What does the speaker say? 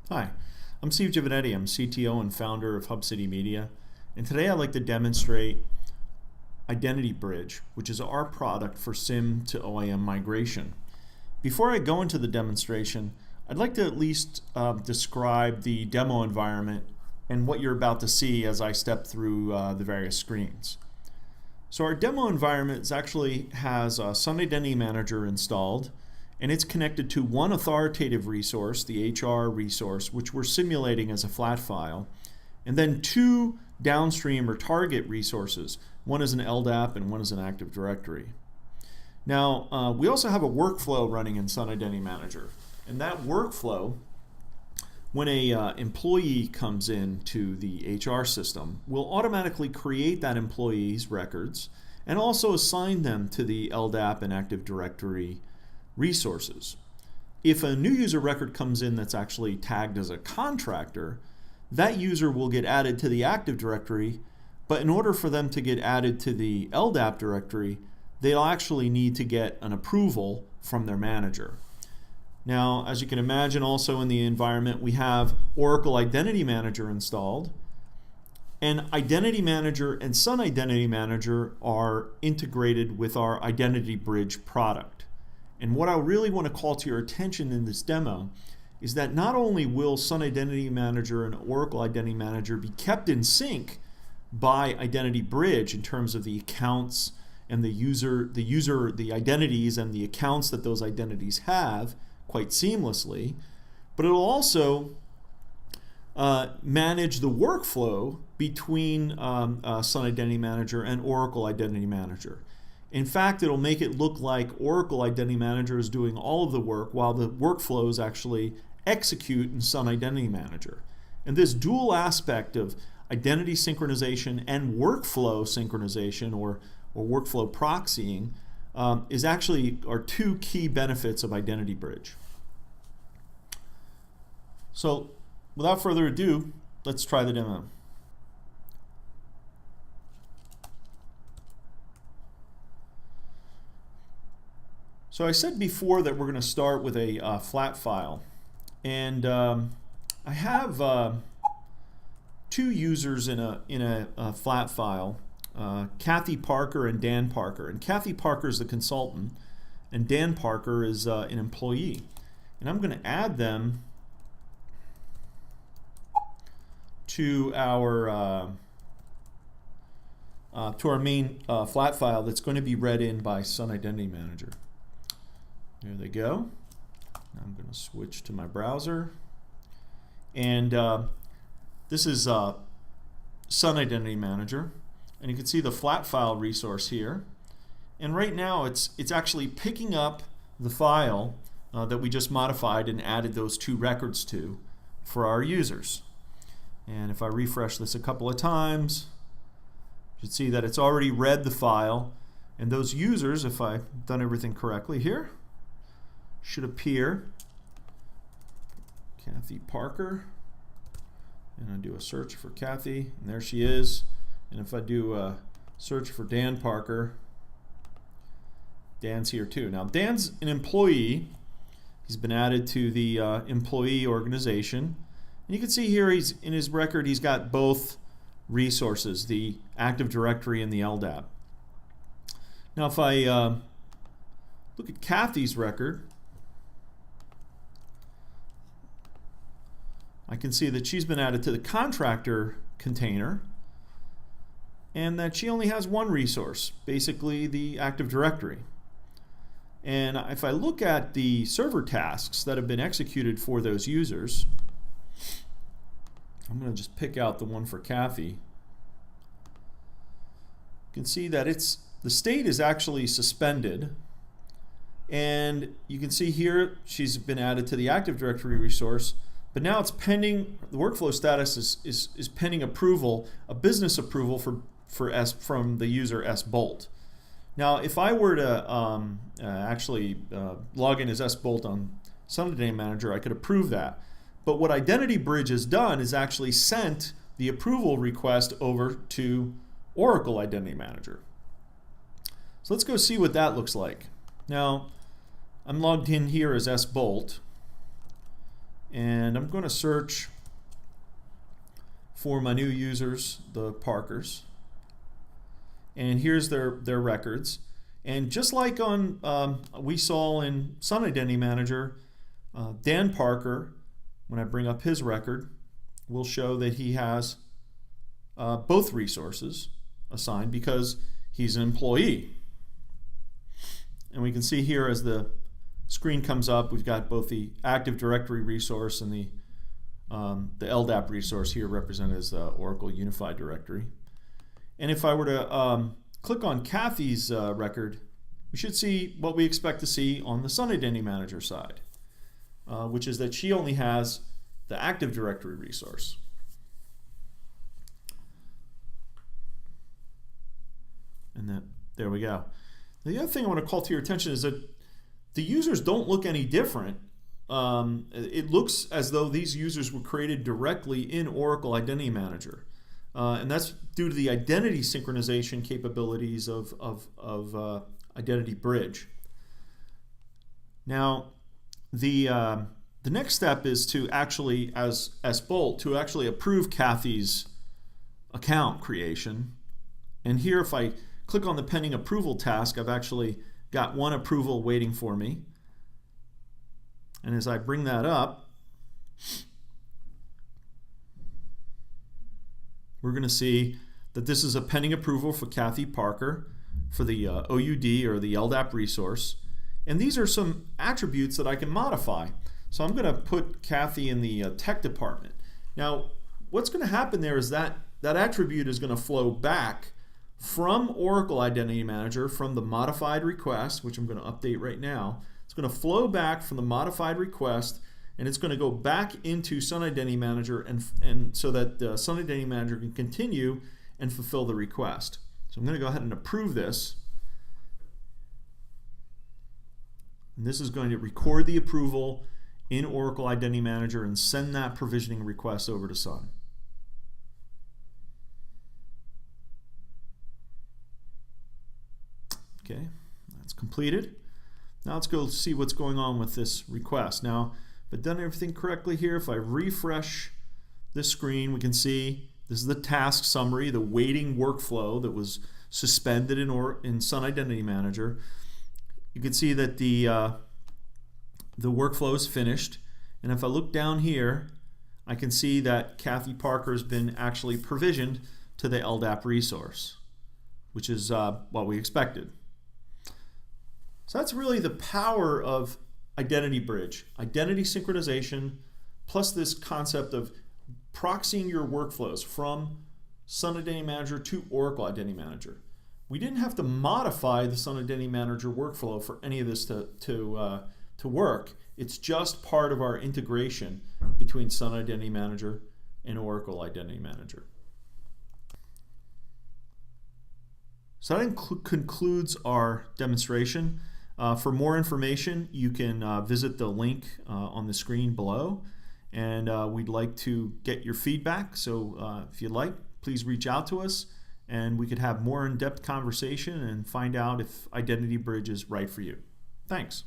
Hi, I'm Steve Giovanetti. I'm CTO and founder of Hub City Media, and today I'd like to demonstrate Identity Bridge, which is our product for SIM to OIM migration. Before I go into the demonstration, I'd like to at least describe the demo environment and what you're about to see as I step through the various screens. So our demo environment actually has a Sun Identity Manager installed, and it's connected to one authoritative resource, the HR resource, which we're simulating as a flat file, and then two downstream or target resources. One is an LDAP and one is an Active Directory. Now, we also have a workflow running in Sun Identity Manager, and that workflow, when a employee comes into the HR system, will automatically create that employee's records and also assign them to the LDAP and Active Directory resources. If a new user record comes in that's actually tagged as a contractor, that user will get added to the Active Directory, but in order for them to get added to the LDAP directory, they'll actually need to get an approval from their manager. Now, as you can imagine, also in the environment, we have Oracle Identity Manager installed, and Identity Manager and Sun Identity Manager are integrated with our Identity Bridge product. And what I really want to call to your attention in this demo is that not only will Sun Identity Manager and Oracle Identity Manager be kept in sync by Identity Bridge in terms of the accounts and the identities and the accounts that those identities have quite seamlessly, but it'll also manage the workflow between Sun Identity Manager and Oracle Identity Manager. In fact, it'll make it look like Oracle Identity Manager is doing all of the work while the workflows actually execute in Sun Identity Manager. And this dual aspect of identity synchronization and workflow synchronization or workflow proxying is actually our two key benefits of Identity Bridge. So without further ado, let's try the demo. So I said before that we're going to start with a flat file, and I have two users in a flat file, Kathy Parker and Dan Parker. And Kathy Parker is the consultant, and Dan Parker is an employee. And I'm going to add them to our main flat file that's going to be read in by Sun Identity Manager. There they go. Now I'm going to switch to my browser, and this is Sun Identity Manager, and you can see the flat file resource here. And right now it's actually picking up the file that we just modified and added those two records to for our users. And if I refresh this a couple of times, you should see that it's already read the file, and those users, if I've done everything correctly here, should appear. Kathy Parker, and I do a search for Kathy, and there she is. And if I do a search for Dan Parker, Dan's here too. Now Dan's an employee. He's been added to the employee organization, and you can see here he's in his record he's got both resources, the Active Directory and the LDAP. Now if I look at Kathy's record, I can see that she's been added to the contractor container and that she only has one resource, basically the Active Directory. And if I look at the server tasks that have been executed for those users, I'm going to just pick out the one for Kathy. You can see that the state is actually suspended, and you can see here she's been added to the Active Directory resource. But now it's pending, the workflow status is pending approval, a business approval from the user SBolt. Now, if I were to actually log in as SBolt on Sun Identity Manager, I could approve that. But what Identity Bridge has done is actually sent the approval request over to Oracle Identity Manager. So let's go see what that looks like. Now, I'm logged in here as SBolt. And I'm going to search for my new users, the Parkers. And here's their records. And just like on we saw in Sun Identity Manager, Dan Parker, when I bring up his record, will show that he has both resources assigned because he's an employee. And we can see here as the screen comes up, we've got both the Active Directory resource and the LDAP resource here represented as the Oracle Unified Directory. And if I were to click on Kathy's record, we should see what we expect to see on the Sun Identity Manager side, which is that she only has the Active Directory resource. And there we go. The other thing I want to call to your attention is that the users don't look any different. It looks as though these users were created directly in Oracle Identity Manager. And that's due to the identity synchronization capabilities of Identity Bridge. Now, the next step is to actually, as Bolt, to actually approve Kathy's account creation. And here, if I click on the pending approval task, I've actually got one approval waiting for me. And as I bring that up, we're going to see that this is a pending approval for Kathy Parker for the OUD or the LDAP resource. And these are some attributes that I can modify. So I'm going to put Kathy in the tech department. Now, what's going to happen there is that attribute is going to flow back from Oracle Identity Manager from the modified request, which I'm going to update right now. It's going to flow back from the modified request, and it's going to go back into Sun Identity Manager, and so that Sun Identity Manager can continue and fulfill the request. So I'm going to go ahead and approve this. And this is going to record the approval in Oracle Identity Manager and send that provisioning request over to Sun. Okay, that's completed. Now let's go see what's going on with this request. Now, if I've done everything correctly here, if I refresh this screen, we can see this is the task summary, the waiting workflow that was suspended in Sun Identity Manager. You can see that the workflow is finished. And if I look down here, I can see that Kathy Parker has been actually provisioned to the LDAP resource, which is what we expected. So that's really the power of Identity Bridge, identity synchronization, plus this concept of proxying your workflows from Sun Identity Manager to Oracle Identity Manager. We didn't have to modify the Sun Identity Manager workflow for any of this to work. It's just part of our integration between Sun Identity Manager and Oracle Identity Manager. So that concludes our demonstration. For more information, you can visit the link on the screen below, and we'd like to get your feedback. So if you'd like, please reach out to us, and we could have more in-depth conversation and find out if Identity Bridge is right for you. Thanks.